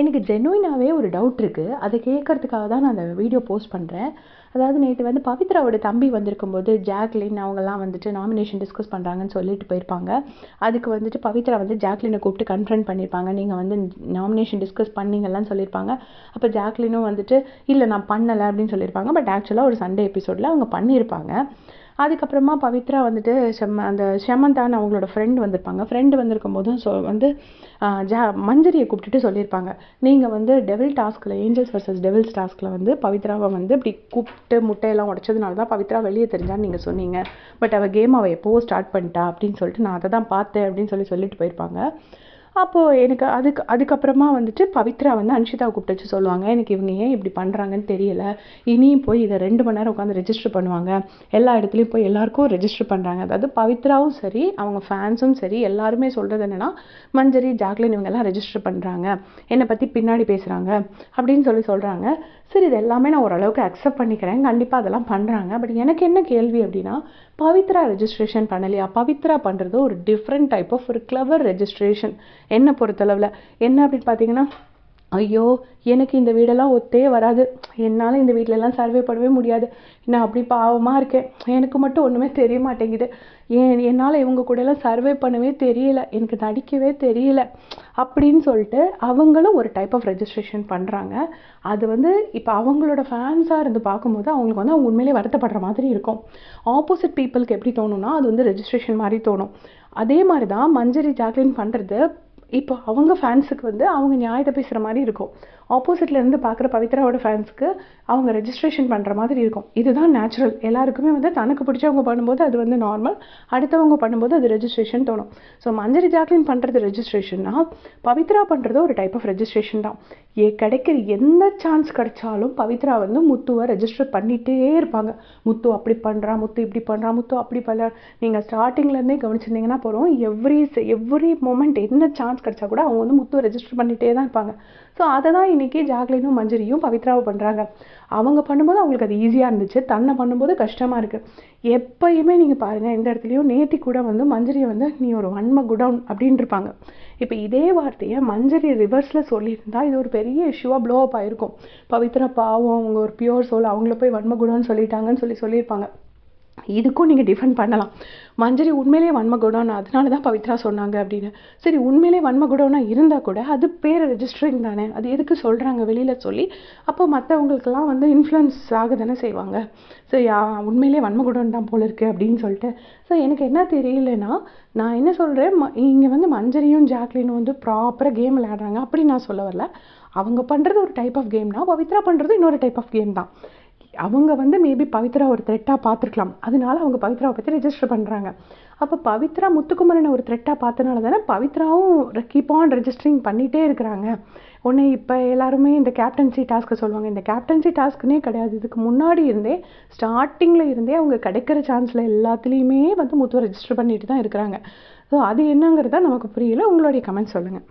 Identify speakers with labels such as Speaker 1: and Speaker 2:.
Speaker 1: எனக்கு ஜெனுயினாவே ஒரு டவுட் இருக்குது. அதை கேட்கறதுக்காக தான் நான் அந்த வீடியோ போஸ்ட் பண்ணுறேன். அதாவது நேற்று வந்து பவித்ராவோட தம்பி வந்திருக்கும்போது ஜாக்லின் அவங்கெல்லாம் வந்துட்டு நாமினேஷன் டிஸ்கஸ் பண்ணுறாங்கன்னு சொல்லிட்டு போயிருப்பாங்க. அதுக்கு வந்துட்டு பவித்ரா வந்து ஜாக்லினை கூப்பிட்டு கன்ஃபரன்ட் பண்ணியிருப்பாங்க. நீங்கள் வந்து நாமினேஷன் டிஸ்கஸ் பண்ணீங்கலாம் சொல்லியிருப்பாங்க. அப்போ ஜாக்லினும் வந்துட்டு இல்லை நான் பண்ணலை அப்படின்னு சொல்லியிருப்பாங்க. பட் ஆக்சுவலாக ஒரு சண்டே எபிசோடில் அவங்க பண்ணியிருப்பாங்க. அதுக்கப்புறமா பவித்ரா வந்துட்டு அந்த ஷமந்தான்னு அவங்களோட ஃப்ரெண்டு வந்திருப்பாங்க. ஃப்ரெண்டு வந்திருக்கும் போதும் வந்து மஞ்சரியை கூப்பிட்டுட்டு சொல்லியிருப்பாங்க, நீங்கள் வந்து டெவில் டாஸ்கில் ஏஞ்சல்ஸ் வர்சஸ் டெவில்ஸ் டாஸ்கில் வந்து பவித்ராவை வந்து இப்படி கூப்பிட்டு முட்டையெல்லாம் உடச்சதுனால தான் பவித்ரா வெளியே தெரிஞ்சான்னு நீங்கள் சொன்னீங்க. பட் அவள் கேம் அவள் எப்போவோ ஸ்டார்ட் பண்ணிட்டா அப்படின்னு சொல்லிட்டு நான் அதை தான் பார்த்தேன் அப்படின்னு சொல்லிட்டு போயிருப்பாங்க. அப்போது எனக்கு அதுக்கப்புறமா வந்துட்டு பவித்ரா வந்து அன்ஷிதாவை கூப்பிட்டு வச்சு சொல்லுவாங்க, எனக்கு இவங்க ஏன் இப்படி பண்ணுறாங்கன்னு தெரியல, இனியும் போய் இதை 2 மணி நேரம் உட்காந்து ரெஜிஸ்டர் பண்ணுவாங்க, எல்லா இடத்துலையும் போய் எல்லாருக்கும் ரெஜிஸ்டர் பண்ணுறாங்க. அதாவது பவித்ராவும் சரி அவங்க ஃபேன்ஸும் சரி எல்லாருமே சொல்கிறது என்னென்னா, மஞ்சரி ஜாக்லின் இவங்கெல்லாம் ரெஜிஸ்டர் பண்ணுறாங்க, என்னை பற்றி பின்னாடி பேசுகிறாங்க அப்படின்னு சொல்கிறாங்க. சரி, இது எல்லாமே நான் ஓரளவுக்கு அக்செப்ட் பண்ணிக்கிறேன், கண்டிப்பாக அதெல்லாம் பண்ணுறாங்க. பட் எனக்கு என்ன கேள்வி அப்படின்னா, பவித்ரா ரெஜிஸ்ட்ரேஷன் பண்ணலையா? பவித்ரா பண்ணுறது ஒரு டிஃப்ரெண்ட் டைப் ஆஃப் ஒரு கிளவர் ரெஜிஸ்ட்ரேஷன் என்னை பொறுத்தளவில். என்ன அப்படின்னு பார்த்தீங்கன்னா, ஐயோ எனக்கு இந்த வீடெல்லாம் ஒத்தே வராது, என்னால் இந்த வீட்டிலலாம் சர்வே பண்ணவே முடியாது, நான் அப்படி பாவமாக இருக்கேன், எனக்கு மட்டும் ஒன்றுமே தெரிய மாட்டேங்குது, என்னால் இவங்க கூடலாம் சர்வே பண்ணவே தெரியல, எனக்கு நடிக்கவே தெரியல அப்படின்னு சொல்லிட்டு அவங்களும் ஒரு டைப் ஆஃப் ரெஜிஸ்ட்ரேஷன் பண்ணுறாங்க. அது வந்து இப்போ அவங்களோட ஃபேன்ஸாக இருந்து பார்க்கும்போது அவங்களுக்கு வந்து அவங்க உண்மையிலே வருத்தப்படுற மாதிரி இருக்கும். ஆப்போசிட் பீப்புளுக்கு எப்படி தோணும்னா அது வந்து ரெஜிஸ்ட்ரேஷன் மாதிரி தோணும். அதே மாதிரி தான் மஞ்சரி ஜாக்லின் பண்ணுறது இப்போ அவங்க ஃபேன்ஸுக்கு வந்து அவங்க நியாயத்தை பேசுகிற மாதிரி இருக்கும். ஆப்போசிட்லேருந்து பார்க்குற பவித்ராவோட ஃபேன்ஸுக்கு அவங்க ரெஜிஸ்ட்ரேஷன் பண்ணுற மாதிரி இருக்கும். இதுதான் நேச்சுரல். எல்லாருக்குமே வந்து தனக்கு பிடிச்சவங்க பண்ணும்போது அது வந்து நார்மல், அடுத்தவங்க பண்ணும்போது அது ரெஜிஸ்ட்ரேஷன் தோணும். ஸோ மஞ்சரி ஜாக்லின் பண்ணுறது ரெஜிஸ்ட்ரேஷன்னா, பவித்ரா பண்ணுறது ஒரு டைப் ஆஃப் ரெஜிஸ்ட்ரேஷன் தான். கிடைக்கிற எந்த சான்ஸ் கிடைச்சாலும் பவித்ரா வந்து முத்துவை ரெஜிஸ்டர் பண்ணிகிட்டே இருப்பாங்க. முத்து அப்படி பண்ணுறா, முத்து இப்படி பண்ணுறா, முத்து அப்படி பண்ண. நீங்கள் ஸ்டார்டிங்லேருந்தே கவனிச்சிருந்தீங்கன்னா போகிறோம், எவ்ரி மொமெண்ட் என்ன சான்ஸ் கிடைச்சா கூட அவங்க வந்து முத்துவை ரெஜிஸ்டர் பண்ணிகிட்டே தான் இருப்பாங்க. ஸோ அதை தான் இன்றைக்கி ஜாக்லினும் மஞ்சரியும் பவித்ராவை பண்ணுறாங்க. அவங்க பண்ணும்போது அவங்களுக்கு அது ஈஸியாக இருந்துச்சு, தன்னை பண்ணும்போது கஷ்டமாக இருக்குது. எப்பயுமே நீங்கள் பாருங்கள், எந்த இடத்துலையும் நேத்தி கூட வந்து மஞ்சரியை வந்து நீ ஒரு வன்ம குடவுன் அப்படின்னு இருப்பாங்க. இப்போ இதே வார்த்தையை மஞ்சரி ரிவர்ஸில் சொல்லியிருந்தா இது ஒரு பெரிய இஷ்யூவாக ப்ளோ அப் ஆகிருக்கும். பவித்ரா பாவம், அவங்க ஒரு பியூர் சோல், அவங்கள போய் வன்ம குடவுன்னு சொல்லிட்டாங்கன்னு சொல்லியிருப்பாங்க. இதுக்கும் நீங்கள் டிஃபெண்ட் பண்ணலாம், மஞ்சரி உண்மையிலேயே வன்ம குடோனா அதனால தான் பவித்ரா சொன்னாங்க அப்படின்னு. சரி, உண்மையிலே வன்ம குடோனா இருந்தால் கூட அது பேர் ரெஜிஸ்டரிங் தானே, அது எதுக்கு சொல்கிறாங்க வெளியில் சொல்லி? அப்போ மற்றவங்களுக்கெல்லாம் வந்து இன்ஃப்ளூயன்ஸ் ஆக தானே செய்வாங்க. ஸோ உண்மையிலே வன்ம குடோன் தான் போல இருக்குது அப்படின்னு சொல்லிட்டு. ஸோ எனக்கு என்ன தெரியலன்னா, நான் என்ன சொல்கிறேன், இங்கே வந்து மஞ்சரியும் ஜாக்லினும் வந்து ப்ராப்பராக கேம் விளையாடுறாங்க அப்படி நான் சொல்ல வரல. அவங்க பண்ணுறது ஒரு டைப் ஆஃப் கேம்னா, பவித்ரா பண்ணுறது இன்னொரு டைப் ஆஃப் கேம் தான். அவங்க வந்து மேபி பவித்ரா ஒரு த்ரெட்டாக பார்த்துருக்கலாம், அதனால அவங்க பவித்ராவை பற்றி ரெஜிஸ்டர் பண்ணுறாங்க. அப்போ பவித்ரா முத்துக்குமரனை ஒரு த்ரெட்டாக பார்த்தனால தானே பவித்ராவும் கீப் ஆன் ரெஜிஸ்டரிங் பண்ணிகிட்டே இருக்கிறாங்க. ஒன்று இப்போ எல்லாருமே இந்த கேப்டன்சி டாஸ்க்கை சொல்லுவாங்க, இந்த கேப்டன்சி டாஸ்க்குனே கிடையாது, இதுக்கு முன்னாடி இருந்தே ஸ்டார்டிங்கில் இருந்தே அவங்க கிடைக்கிற சான்ஸில் எல்லாத்துலேயுமே வந்து முத்துவை ரெஜிஸ்டர் பண்ணிட்டு தான் இருக்கிறாங்க. ஸோ அது என்னங்கிறத நமக்கு புரியல. உங்களுடைய கமெண்ட் சொல்லுங்கள்.